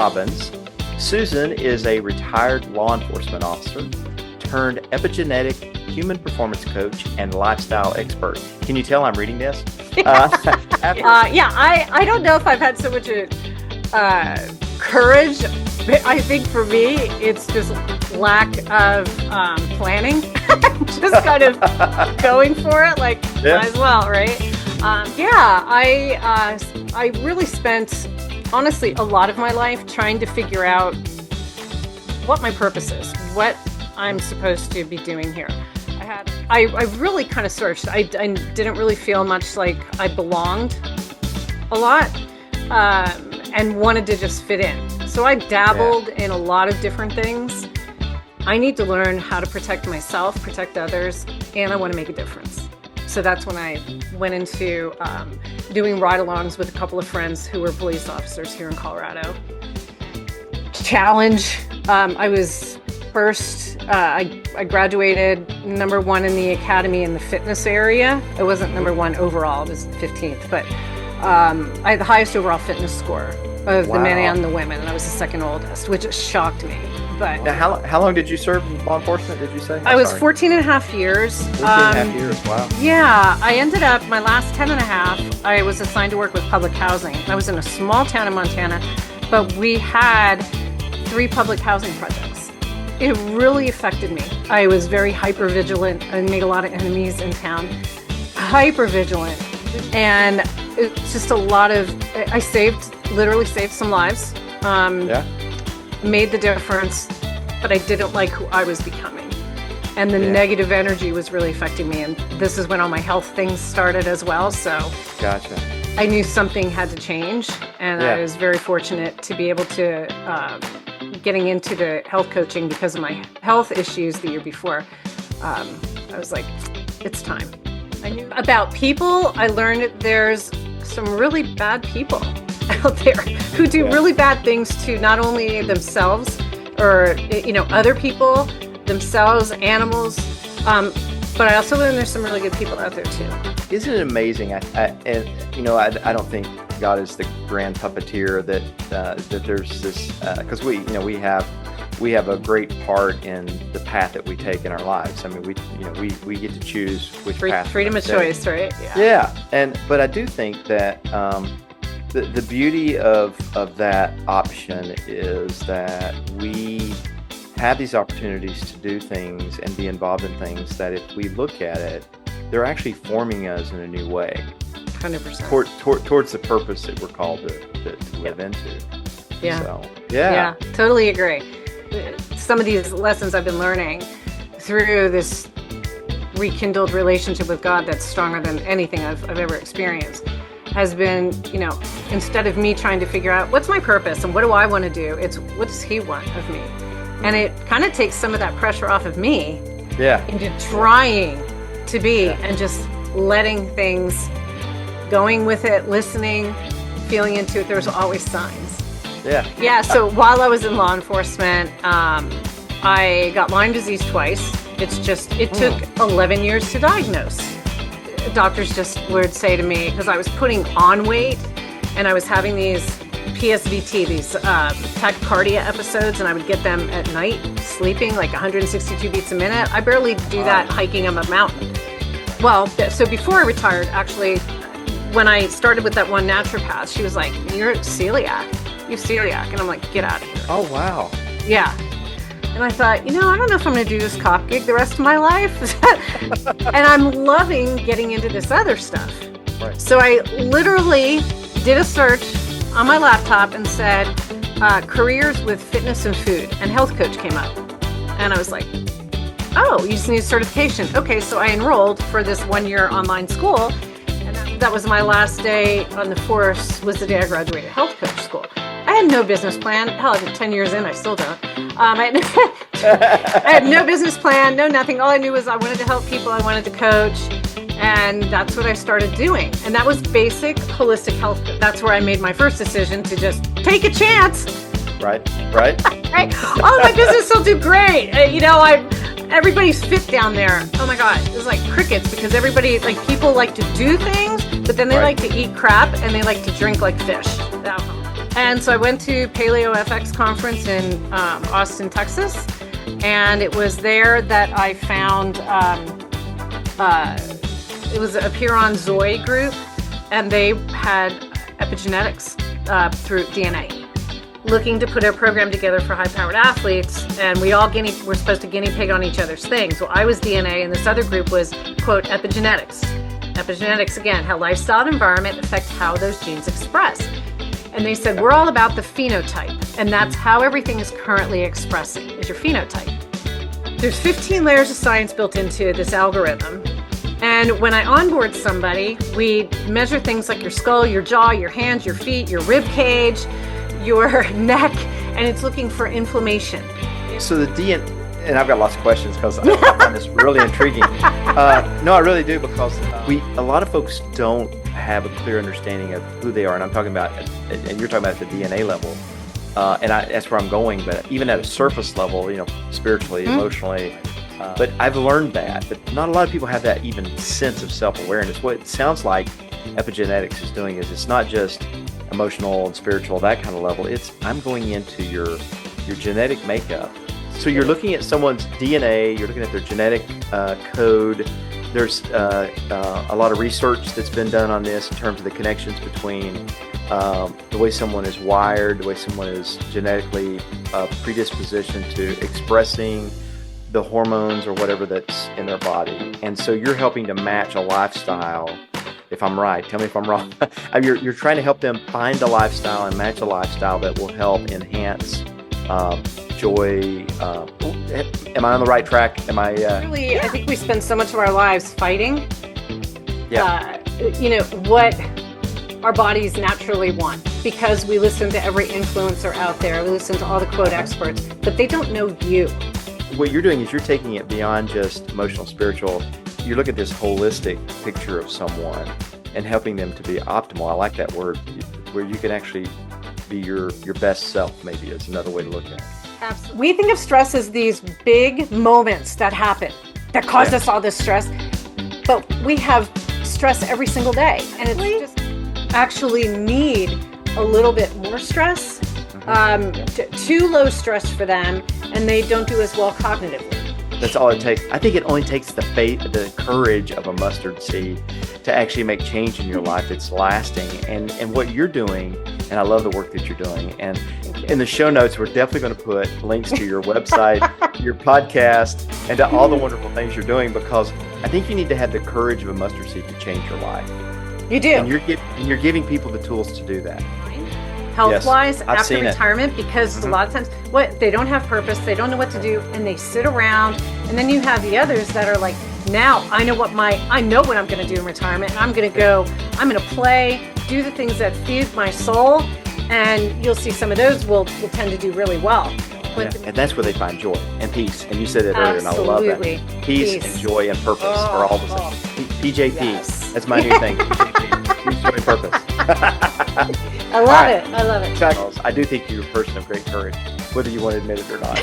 Robbins. Susan is a retired law enforcement officer turned epigenetic human performance coach and lifestyle expert. Can you tell I'm reading this? I don't know if I've had so much courage. I think for me, it's just lack of planning. Just kind of going for it, like might as well, right? I really spent, honestly, a lot of my life trying to figure out what my purpose is, what I'm supposed to be doing here. I really kind of searched. I didn't really feel much like I belonged a lot and wanted to just fit in. So I dabbled in a lot of different things. I need to learn how to protect myself, protect others, and I want to make a difference. So that's when I went into doing ride-alongs with a couple of friends who were police officers here in Colorado. Challenge. I was first, I graduated number 1 in the academy in the fitness area. It wasn't number 1 overall, it was 15th, but I had the highest overall fitness score of the men and the women, and I was the second oldest, which shocked me. But now, how long did you serve in law enforcement, did you say? I was 14 and a half years. 14 and a half years, wow. Yeah, I ended up, my last 10 and a half, I was assigned to work with public housing. I was in a small town in Montana, but we had 3 public housing projects. It really affected me. I was very hyper vigilant. I made a lot of enemies in town. Hyper vigilant. And it's just a lot of, I literally saved some lives. Made the difference, but I didn't like who I was becoming. And the negative energy was really affecting me. And this is when all my health things started as well. So gotcha. I knew something had to change. And I was very fortunate to be able to, getting into the health coaching because of my health issues the year before. I was like, it's time. I knew about people. I learned there's some really bad people out there who do really bad things to not only themselves or, other people, themselves, animals. But I also learned there's some really good people out there too. Isn't it amazing? I don't think God is the grand puppeteer that there's this, because we have a great part in the path that we take in our lives. I mean, we get to choose which path. Freedom of choice, right? Yeah. But I do think that the beauty of that option is that we have these opportunities to do things and be involved in things that, if we look at it, they're actually forming us in a new way. 100%. Towards the purpose that we're called to live into. Yeah. So, yeah, totally agree. Some of these lessons I've been learning through this rekindled relationship with God that's stronger than anything I've ever experienced has been, instead of me trying to figure out what's my purpose and what do I want to do, it's what does He want of me? And it kind of takes some of that pressure off of me into trying to be and just letting things, going with it, listening, feeling into it. There's always signs. Yeah, so while I was in law enforcement, I got Lyme disease twice. It took 11 years to diagnose. Doctors just would say to me, because I was putting on weight and I was having these PSVT, these tachycardia episodes, and I would get them at night, sleeping like 162 beats a minute. I barely do that hiking up a mountain. Well, so before I retired, actually, when I started with that one naturopath, she was like, you're celiac. And I'm like, get out of here. Oh, wow. Yeah. And I thought, I don't know if I'm going to do this cop gig the rest of my life. And I'm loving getting into this other stuff. Right. So I literally did a search on my laptop and said, careers with fitness and food, and health coach came up. And I was like, oh, you just need a certification. Okay, so I enrolled for this 1-year online school. And that was my last day on the force, was the day I graduated health coach school. I had no business plan. Hell, 10 years in, I still don't. I had no business plan, no nothing. All I knew was I wanted to help people, I wanted to coach, and that's what I started doing. And that was basic holistic health. That's where I made my first decision to just take a chance. Right. Right? Oh, my business will do great. Everybody's fit down there. Oh my God, it was like crickets, because everybody, people like to do things, but then they like to eat crap and they like to drink like fish. Alcohol. And so I went to Paleo FX conference in Austin, Texas, and it was there that I found it was a Piron Zoe group, and they had epigenetics through DNA, looking to put a program together for high-powered athletes, and we all were supposed to guinea pig on each other's things. Well, I was DNA, and this other group was, quote, epigenetics. Epigenetics, again, how lifestyle and environment affect how those genes express. And they said, we're all about the phenotype, and that's how everything is currently expressing, is your phenotype. There's 15 layers of science built into this algorithm. And when I onboard somebody, we measure things like your skull, your jaw, your hands, your feet, your rib cage, your neck, and it's looking for inflammation. So the DNA, and I've got lots of questions because I find this really intriguing. No, I really do, because a lot of folks don't have a clear understanding of who they are, and I'm talking about, and you're talking about at the DNA level, and that's where I'm going. But even at a surface level, spiritually, emotionally. But I've learned that, but not a lot of people have that even sense of self-awareness. What it sounds like epigenetics is doing is it's not just emotional and spiritual, that kind of level. It's I'm going into your genetic makeup. So you're looking at someone's DNA, you're looking at their genetic code. There's a lot of research that's been done on this in terms of the connections between the way someone is wired, the way someone is genetically predispositioned to expressing the hormones or whatever that's in their body. And so you're helping to match a lifestyle, if I'm right. Tell me if I'm wrong. You're trying to help them find a lifestyle and match a lifestyle that will help enhance joy. Am I on the right track? Am I? Really, I think we spend so much of our lives fighting. Yeah. What our bodies naturally want, because we listen to every influencer out there. We listen to all the quote experts, but they don't know you. What you're doing is you're taking it beyond just emotional, spiritual. You look at this holistic picture of someone and helping them to be optimal. I like that word, where you can actually be your best self, maybe is another way to look at it. Absolutely. We think of stress as these big moments that happen, that cause us all this stress, but we have stress every single day, and it's just actually need a little bit more stress. Too low stress for them, and they don't do as well cognitively. That's all it takes. I think it only takes the courage of a mustard seed to actually make change in your life that's lasting. And what you're doing, and I love the work that you're doing. And in the show notes, we're definitely going to put links to your website, your podcast, and to all the wonderful things you're doing, because I think you need to have the courage of a mustard seed to change your life. You do. And you're giving people the tools to do that. Health-wise, I've after seen retirement, because a lot of times they don't have purpose, they don't know what to do, and they sit around. And then you have the others that are like, now I know what I'm going to do in retirement, and I'm going to play, do the things that feed my soul, and you'll see some of those will tend to do really well. And that's where they find joy and peace. And you said it earlier, and I love that. Peace and joy and purpose are all the same. PJP. Yes. That's my new thing. Peace, joy, and purpose. I love it. I love it. Charles, I do think you're a person of great courage, whether you want to admit it or not.